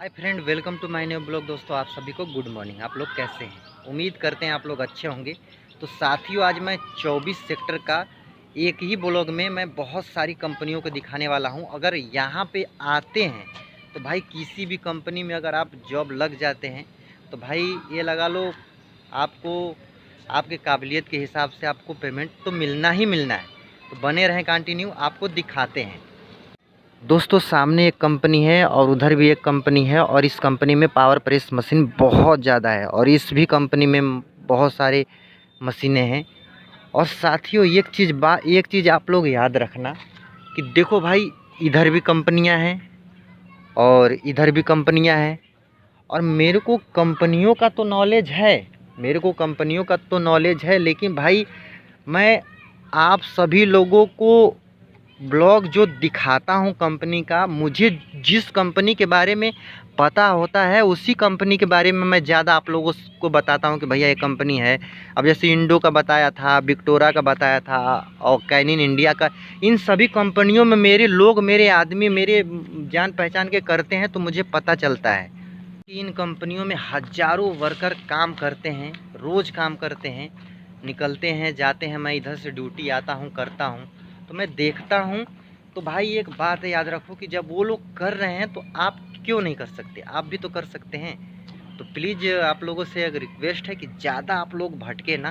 Hi friend, welcome to my new blog. दोस्तों, आप सभी को गुड मॉर्निंग। आप लोग कैसे हैं? उम्मीद करते हैं आप लोग अच्छे होंगे। तो साथियों, आज मैं 24 सेक्टर का एक ही ब्लॉग में मैं बहुत सारी कंपनियों को दिखाने वाला हूं। अगर यहां पे आते हैं तो भाई किसी भी कंपनी में अगर आप जॉब लग जाते हैं तो भाई ये लगा लो, आपको आपके काबिलियत के हिसाब से आपको पेमेंट तो मिलना ही मिलना है। तो बने रहें कंटिन्यू, आपको दिखाते हैं। दोस्तों, सामने एक कंपनी है और उधर भी एक कंपनी है और इस कंपनी में पावर प्रेस मशीन बहुत ज़्यादा है और इस भी कंपनी में बहुत सारे मशीनें हैं। और साथियों, एक चीज़ आप लोग याद रखना कि देखो भाई, इधर भी कंपनियां हैं और इधर भी कंपनियां हैं। और मेरे को कंपनियों का तो नॉलेज है, लेकिन भाई मैं आप सभी लोगों को ब्लॉग जो दिखाता हूँ कंपनी का, मुझे जिस कंपनी के बारे में पता होता है उसी कंपनी के बारे में मैं ज़्यादा आप लोगों को बताता हूँ कि भैया ये कंपनी है। अब जैसे इंडो का बताया था, विक्टोरा का बताया था और कैनिन इंडिया का, इन सभी कंपनियों में मेरे लोग, मेरे आदमी, मेरे जान पहचान के करते हैं, तो मुझे पता चलता है कि इन कंपनियों में हज़ारों वर्कर काम करते हैं, रोज़ काम करते हैं, निकलते हैं, जाते हैं। मैं इधर से ड्यूटी आता हूँ, करता हूँ, तो मैं देखता हूँ। तो भाई एक बात याद रखो कि जब वो लोग कर रहे हैं तो आप क्यों नहीं कर सकते? आप भी तो कर सकते हैं। तो प्लीज़ आप लोगों से एक रिक्वेस्ट है कि ज़्यादा आप लोग भटके ना।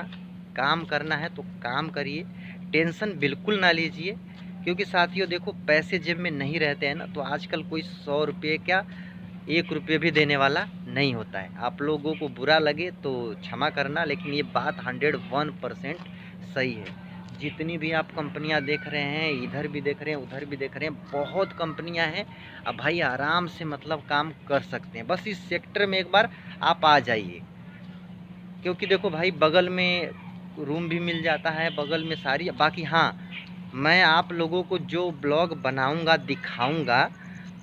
काम करना है तो काम करिए, टेंशन बिल्कुल ना लीजिए। क्योंकि साथियों देखो, पैसे जेब में नहीं रहते हैं ना, तो आजकल कोई 100 रुपये क्या 1 रुपये भी देने वाला नहीं होता है। आप लोगों को बुरा लगे तो क्षमा करना, लेकिन ये बात 101% सही है। जितनी भी आप कंपनियां देख रहे हैं, इधर भी देख रहे हैं, उधर भी देख रहे हैं, बहुत कंपनियां हैं। अब भाई आराम से मतलब काम कर सकते हैं, बस इस सेक्टर में एक बार आप आ जाइए। क्योंकि देखो भाई, बगल में रूम भी मिल जाता है, बगल में सारी। बाकी हाँ, मैं आप लोगों को जो ब्लॉग बनाऊंगा, दिखाऊंगा,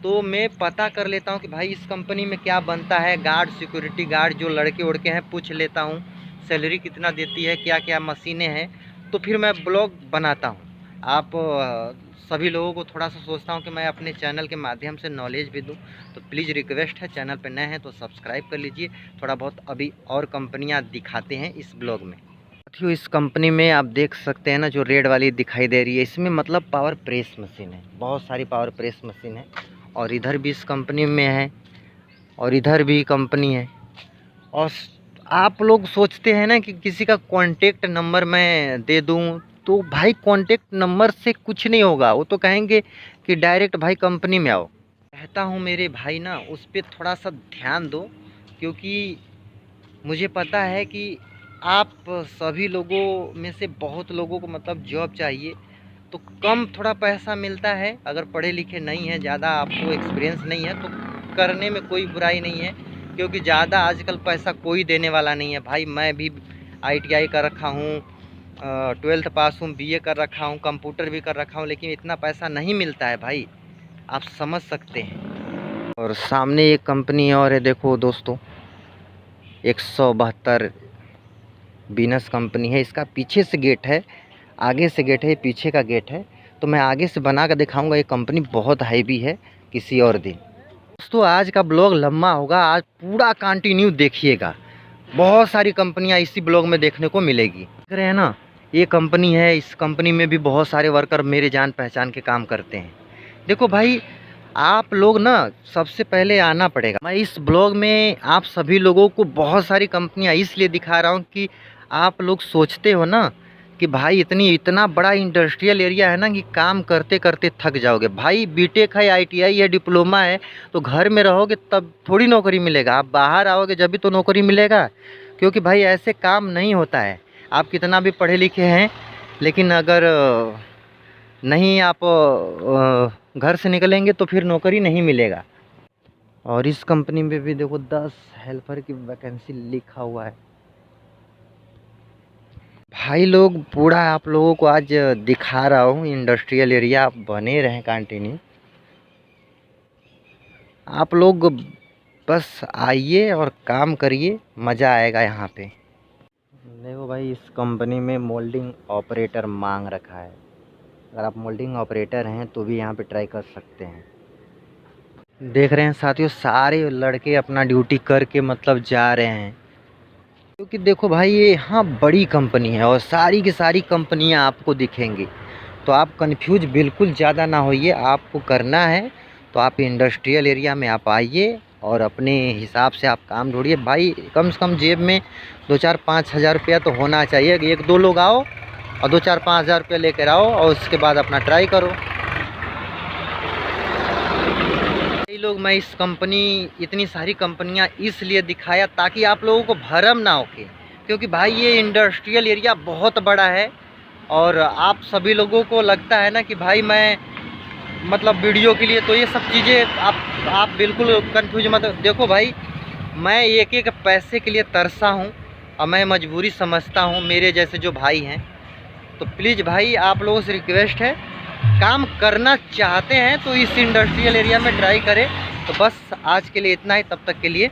तो मैं पता कर लेता हूँ कि भाई इस कंपनी में क्या बनता है। गार्ड, सिक्योरिटी गार्ड जो लड़के उड़के हैं, पूछ लेता हूँ सैलरी कितना देती है, क्या क्या मशीनें हैं, तो फिर मैं ब्लॉग बनाता हूँ। आप सभी लोगों को थोड़ा सा सोचता हूँ कि मैं अपने चैनल के माध्यम से नॉलेज भी दूँ। तो प्लीज़ रिक्वेस्ट है, चैनल पर नए हैं तो सब्सक्राइब कर लीजिए। थोड़ा बहुत अभी और कंपनियाँ दिखाते हैं इस ब्लॉग में। साथियों, इस कंपनी में आप देख सकते हैं ना, जो रेड वाली दिखाई दे रही है, इसमें मतलब पावर प्रेस मशीन है, बहुत सारी पावर प्रेस मशीन है। और इधर भी इस कंपनी में है और इधर भी कंपनी है। और आप लोग सोचते हैं ना कि किसी का कॉन्टेक्ट नंबर मैं दे दूं, तो भाई कॉन्टेक्ट नंबर से कुछ नहीं होगा। वो तो कहेंगे कि डायरेक्ट भाई कंपनी में आओ। कहता हूँ मेरे भाई ना, उस पर थोड़ा सा ध्यान दो। क्योंकि मुझे पता है कि आप सभी लोगों में से बहुत लोगों को मतलब जॉब चाहिए, तो कम थोड़ा पैसा मिलता है। अगर पढ़े लिखे नहीं हैं, ज़्यादा आपको एक्सपीरियंस नहीं है, तो करने में कोई बुराई नहीं है। क्योंकि ज़्यादा आजकल पैसा कोई देने वाला नहीं है भाई। मैं भी ITI कर रखा हूँ, 12th पास हूँ, BA कर रखा हूँ, कंप्यूटर भी कर रखा हूँ, लेकिन इतना पैसा नहीं मिलता है भाई, आप समझ सकते हैं। और सामने एक कंपनी और है, देखो दोस्तों, 172 बीनस कंपनी है। इसका पीछे से गेट है, आगे से गेट है, पीछे का गेट है। तो मैं आगे से बना कर दिखाऊंगा। ये कंपनी बहुत हैवी है, किसी और दिन। दोस्तों, आज का ब्लॉग लंबा होगा, आज पूरा कंटिन्यू देखिएगा। बहुत सारी कंपनियां इसी ब्लॉग में देखने को मिलेगी। देख रहे हैं ना, ये कंपनी है, इस कंपनी में भी बहुत सारे वर्कर मेरे जान पहचान के काम करते हैं। देखो भाई, आप लोग ना सबसे पहले आना पड़ेगा। मैं इस ब्लॉग में आप सभी लोगों को बहुत सारी कंपनियां इसलिए दिखा रहा हूं कि आप लोग सोचते हो ना कि भाई इतना बड़ा इंडस्ट्रियल एरिया है ना कि काम करते करते थक जाओगे। भाई बीटेक है, ITI है, डिप्लोमा है, तो घर में रहोगे तब थोड़ी नौकरी मिलेगा। आप बाहर आओगे जब भी तो नौकरी मिलेगा। क्योंकि भाई ऐसे काम नहीं होता है। आप कितना भी पढ़े लिखे हैं, लेकिन अगर नहीं आप घर से निकलेंगे तो फिर नौकरी नहीं मिलेगा। और इस कंपनी में भी देखो 10 हेल्पर की वैकेंसी लिखा हुआ है। भाई लोग, पूरा आप लोगों को आज दिखा रहा हूँ इंडस्ट्रियल एरिया। आप बने रहें कंटिन्यू। आप लोग बस आइए और काम करिए, मज़ा आएगा यहाँ पे। देखो भाई, इस कंपनी में मोल्डिंग ऑपरेटर मांग रखा है। अगर आप मोल्डिंग ऑपरेटर हैं तो भी यहाँ पे ट्राई कर सकते हैं। देख रहे हैं साथियों, सारे लड़के अपना ड्यूटी करके मतलब जा रहे हैं, क्योंकि देखो भाई ये यहाँ बड़ी कंपनी है और सारी की सारी कंपनियाँ आपको दिखेंगी। तो आप कंफ्यूज बिल्कुल ज़्यादा ना होइए, आपको करना है तो आप इंडस्ट्रियल एरिया में आप आइए और अपने हिसाब से आप काम ढूंढिए। भाई कम से कम जेब में 2-4-5 हज़ार रुपया तो होना चाहिए। 1-2 लोग आओ और 2-4-5 हज़ार रुपया लेकर आओ और उसके बाद अपना ट्राई करो। कई लोग, मैं इस कंपनी, इतनी सारी कंपनियां इसलिए दिखाया ताकि आप लोगों को भरम ना होके, क्योंकि भाई ये इंडस्ट्रियल एरिया बहुत बड़ा है और आप सभी लोगों को लगता है ना कि भाई मैं मतलब वीडियो के लिए, तो ये सब चीज़ें आप बिल्कुल कंफ्यूज मत। देखो भाई, मैं एक एक पैसे के लिए तरसा हूँ और मैं मजबूरी समझता हूँ, मेरे जैसे जो भाई हैं। तो प्लीज़ भाई आप लोगों से रिक्वेस्ट है, काम करना चाहते हैं तो इस इंडस्ट्रियल एरिया में ट्राई करें। तो बस आज के लिए इतना ही, तब तक के लिए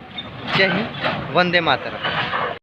जय हिंद, वंदे मातरम।